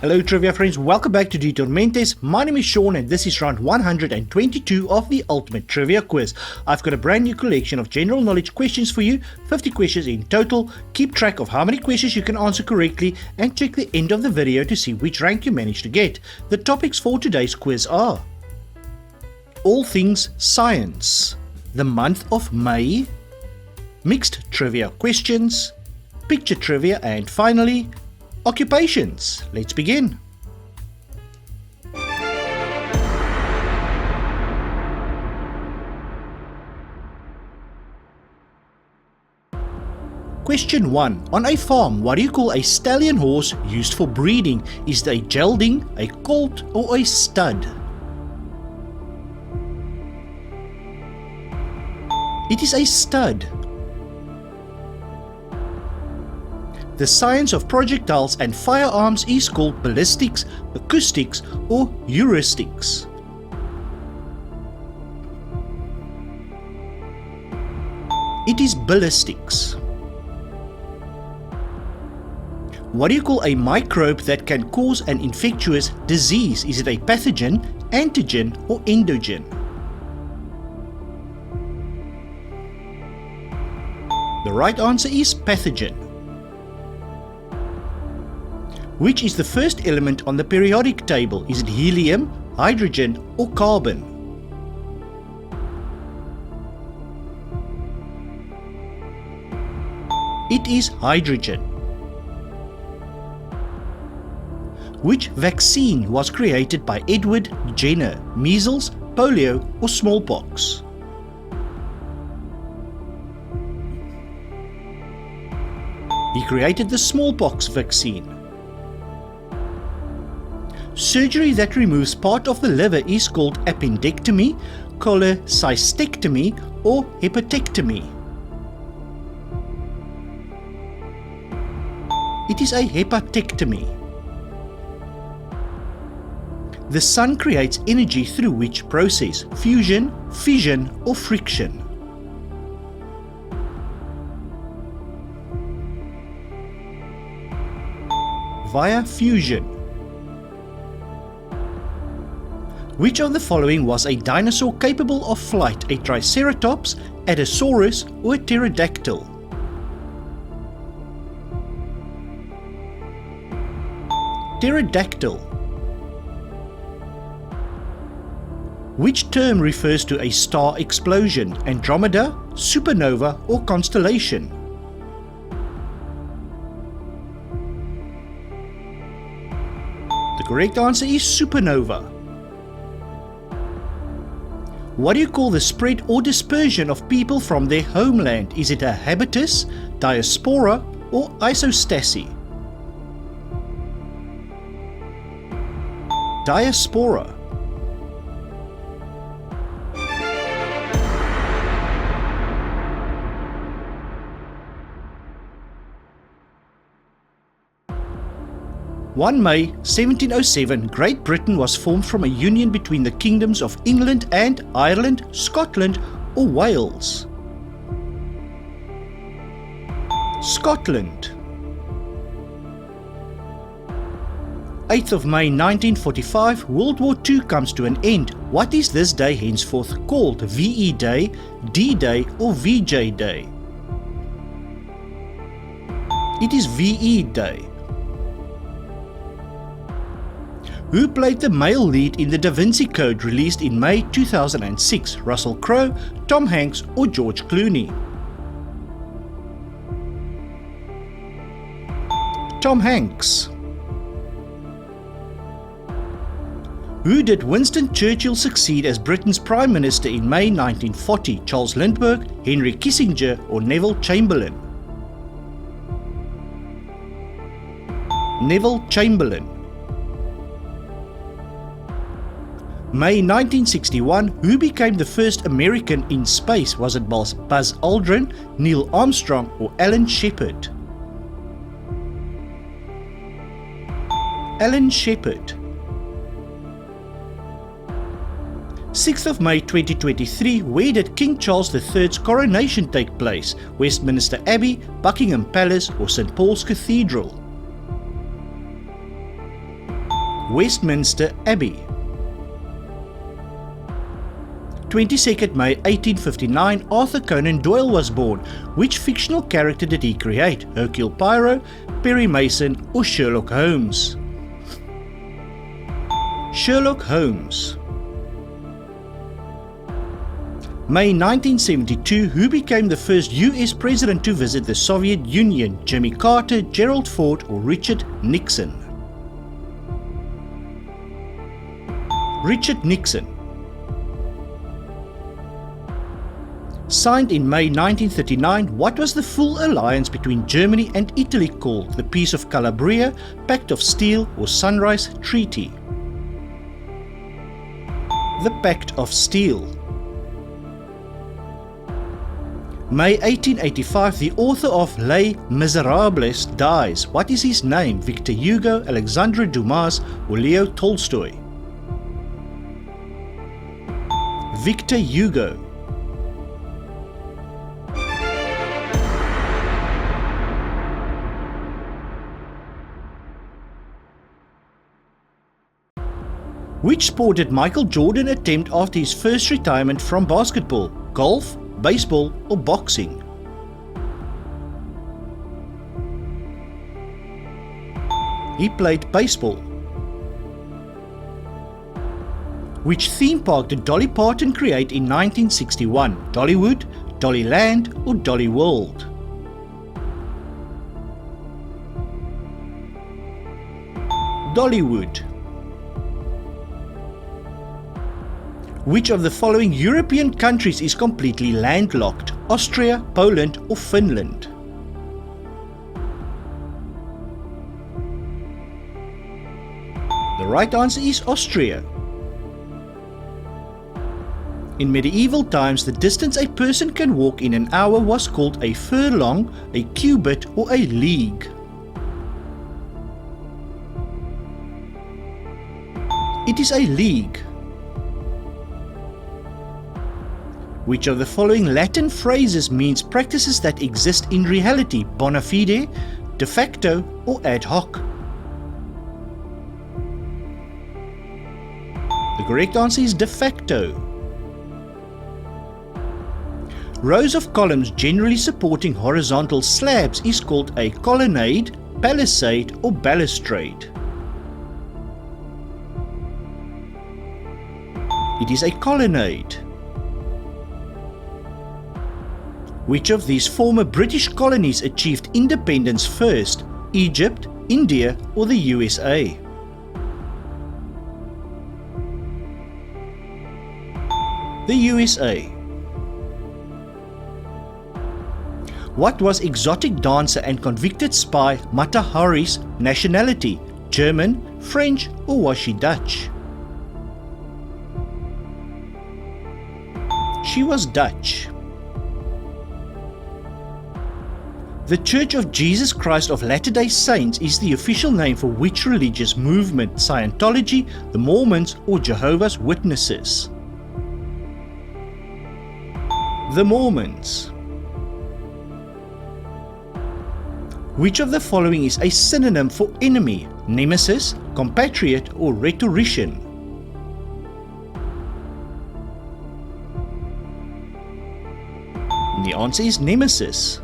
Hello trivia friends, welcome back to Detormentes. My name is Sean and this is round 122 of the Ultimate Trivia Quiz. I've got a brand new collection of general knowledge questions for you, 50 questions in total. Keep track of how many questions you can answer correctly and check the end of the video to see which rank you managed to get. The topics for today's quiz are all things science, the month of May, mixed trivia questions, picture trivia, and finally, occupations. Let's begin. Question 1. On a farm, what do you call a stallion horse used for breeding? Is it a gelding, a colt, or a stud? It is a stud. The science of projectiles and firearms is called ballistics, acoustics, or heuristics. It is ballistics. What do you call a microbe that can cause an infectious disease? Is it a pathogen, antigen, or endogen? The right answer is pathogen. Which is the first element on the periodic table? Is it helium, hydrogen, or carbon? It is hydrogen. Which vaccine was created by Edward Jenner? Measles, polio, or smallpox? He created the smallpox vaccine. Surgery that removes part of the liver is called appendectomy, cholecystectomy, or hepatectomy. It is a hepatectomy. The sun creates energy through which process? Fusion, fission, or friction? Via fusion. Which of the following was a dinosaur capable of flight? A triceratops, Adasaurus, or a pterodactyl? Pterodactyl. Which term refers to a star explosion? Andromeda, supernova, or constellation? The correct answer is supernova. What do you call the spread or dispersion of people from their homeland? Is it a habitus, diaspora, or isostasy? Diaspora. On May 1707, Great Britain was formed from a union between the kingdoms of England and Ireland, Scotland, or Wales. Scotland. 8th of May 1945, World War II comes to an end. What is this day henceforth called? VE Day, D-Day, or VJ Day? It is VE Day. Who played the male lead in the Da Vinci Code released in May 2006? Russell Crowe, Tom Hanks, or George Clooney? Tom Hanks. Who did Winston Churchill succeed as Britain's Prime Minister in May 1940? Charles Lindbergh, Henry Kissinger, or Neville Chamberlain? Neville Chamberlain. May 1961, who became the first American in space? Was it Buzz Aldrin, Neil Armstrong, or Alan Shepard? Alan Shepard. 6th of May 2023, where did King Charles III's coronation take place? Westminster Abbey, Buckingham Palace, or St Paul's Cathedral? Westminster Abbey. 22nd May 1859, Arthur Conan Doyle was born. Which fictional character did he create? Hercule Poirot, Perry Mason, or Sherlock Holmes? Sherlock Holmes. May 1972, who became the first US president to visit the Soviet Union? Jimmy Carter, Gerald Ford, or Richard Nixon? Richard Nixon. Signed in May 1939, what was the full alliance between Germany and Italy called? The Peace of Calabria, Pact of Steel, or Sunrise Treaty? The Pact of Steel. May 1885, the author of Les Miserables dies. What is his name? Victor Hugo, Alexandre Dumas, or Leo Tolstoy? Victor Hugo. Which sport did Michael Jordan attempt after his first retirement from basketball? Golf, baseball, or boxing? He played baseball. Which theme park did Dolly Parton create in 1961? Dollywood, Dollyland, or Dolly World? Dollywood. Which of the following European countries is completely landlocked? Austria, Poland, or Finland? The right answer is Austria. In medieval times, the distance a person can walk in an hour was called a furlong, a cubit, or a league. It is a league. Which of the following Latin phrases means practices that exist in reality? Bona fide, de facto, or ad hoc? The correct answer is de facto. Rows of columns generally supporting horizontal slabs is called a colonnade, palisade, or balustrade. It is a colonnade. Which of these former British colonies achieved independence first? Egypt, India, or the USA? The USA. What was exotic dancer and convicted spy Mata Hari's nationality? German, French, or was she Dutch? She was Dutch. The Church of Jesus Christ of Latter-day Saints is the official name for which religious movement? Scientology, the Mormons, or Jehovah's Witnesses? The Mormons. Which of the following is a synonym for enemy? Nemesis, compatriot, or rhetorician? The answer is nemesis.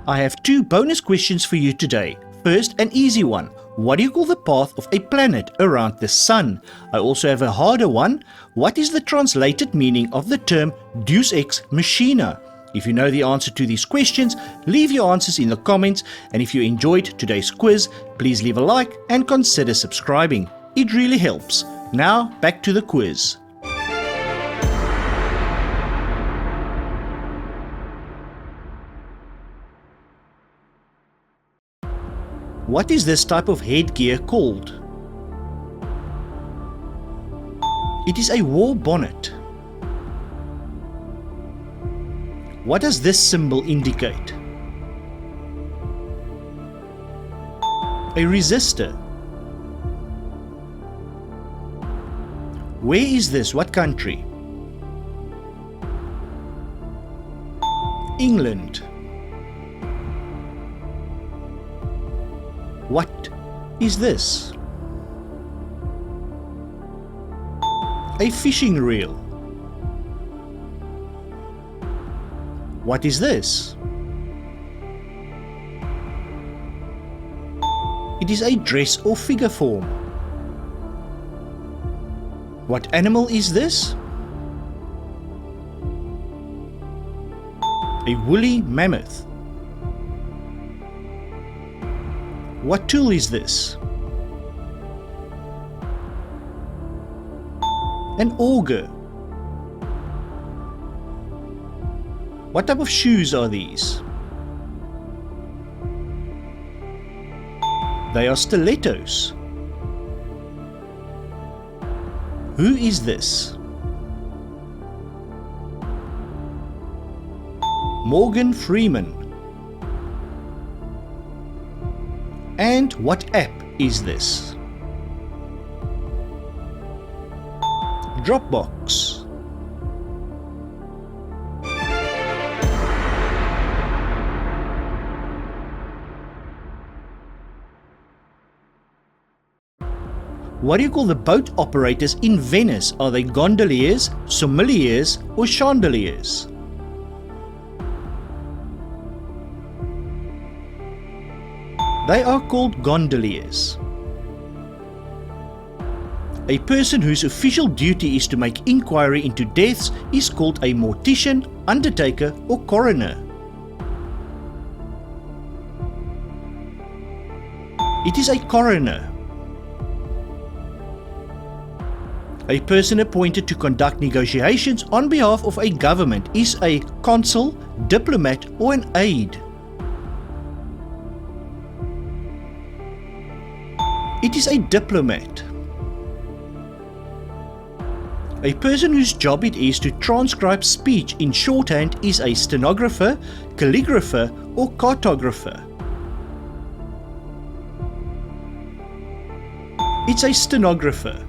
I have two bonus questions for you today. First, an easy one. What do you call the path of a planet around the Sun? I also have a harder one. What is the translated meaning of the term Deus Ex Machina? If you know the answer to these questions, leave your answers in the comments, and if you enjoyed today's quiz, please leave a like and consider subscribing. It really helps. Now, back to the quiz. What is this type of headgear called? It is a war bonnet. What does this symbol indicate? A resistor. Where is this? What country? England. What is this? A fishing reel. What is this? It is a dress or figure form. What animal is this? A woolly mammoth. What tool is this? An auger. What type of shoes are these? They are stilettos. Who is this? Morgan Freeman. And what app is this? Dropbox. What do you call the boat operators in Venice? Are they gondoliers, sommeliers, or chandeliers? They are called gondoliers. A person whose official duty is to make inquiry into deaths is called a mortician, undertaker, or coroner. It is a coroner. A person appointed to conduct negotiations on behalf of a government is a consul, diplomat, or an aide. It is a diplomat. A person whose job it is to transcribe speech in shorthand is a stenographer, calligrapher, or cartographer. It's a stenographer.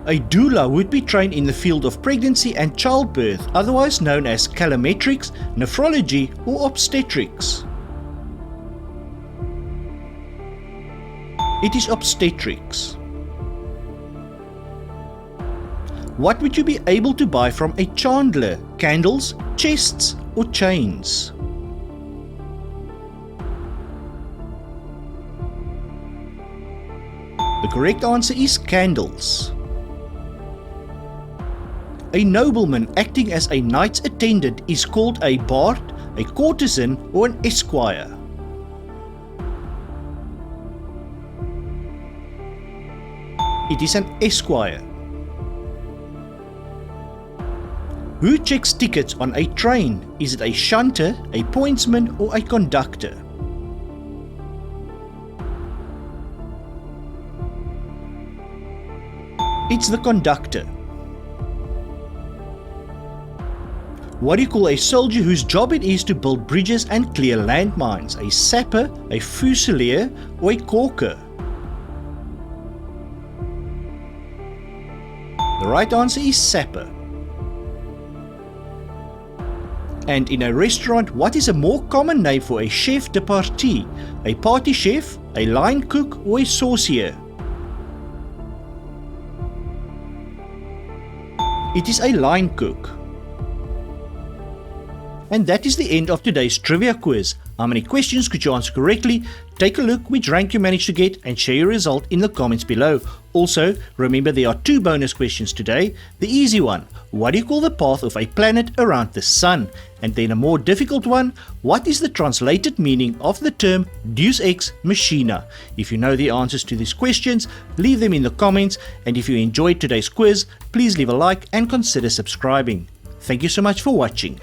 A doula would be trained in the field of pregnancy and childbirth, otherwise known as callimetrics, nephrology, or obstetrics. It is obstetrics. What would you be able to buy from a chandler? Candles, chests, or chains? The correct answer is candles. A nobleman acting as a knight's attendant is called a bard, a courtesan, or an esquire. It is an esquire. Who checks tickets on a train? Is it a shunter, a pointsman, or a conductor? It's the conductor. What do you call a soldier whose job it is to build bridges and clear landmines? A sapper, a fusilier, or a caulker? The right answer is sapper. And in a restaurant, what is a more common name for a chef de partie? A party chef, a line cook, or a saucier? It is a line cook. And that is the end of today's trivia quiz. How many questions could you answer correctly? Take a look which rank you managed to get and share your result in the comments below. Also, remember there are 2 bonus questions today. The easy one, what do you call the path of a planet around the sun? And then a more difficult one, what is the translated meaning of the term Deus Ex Machina? If you know the answers to these questions, leave them in the comments, and if you enjoyed today's quiz, please leave a like and consider subscribing. Thank you so much for watching.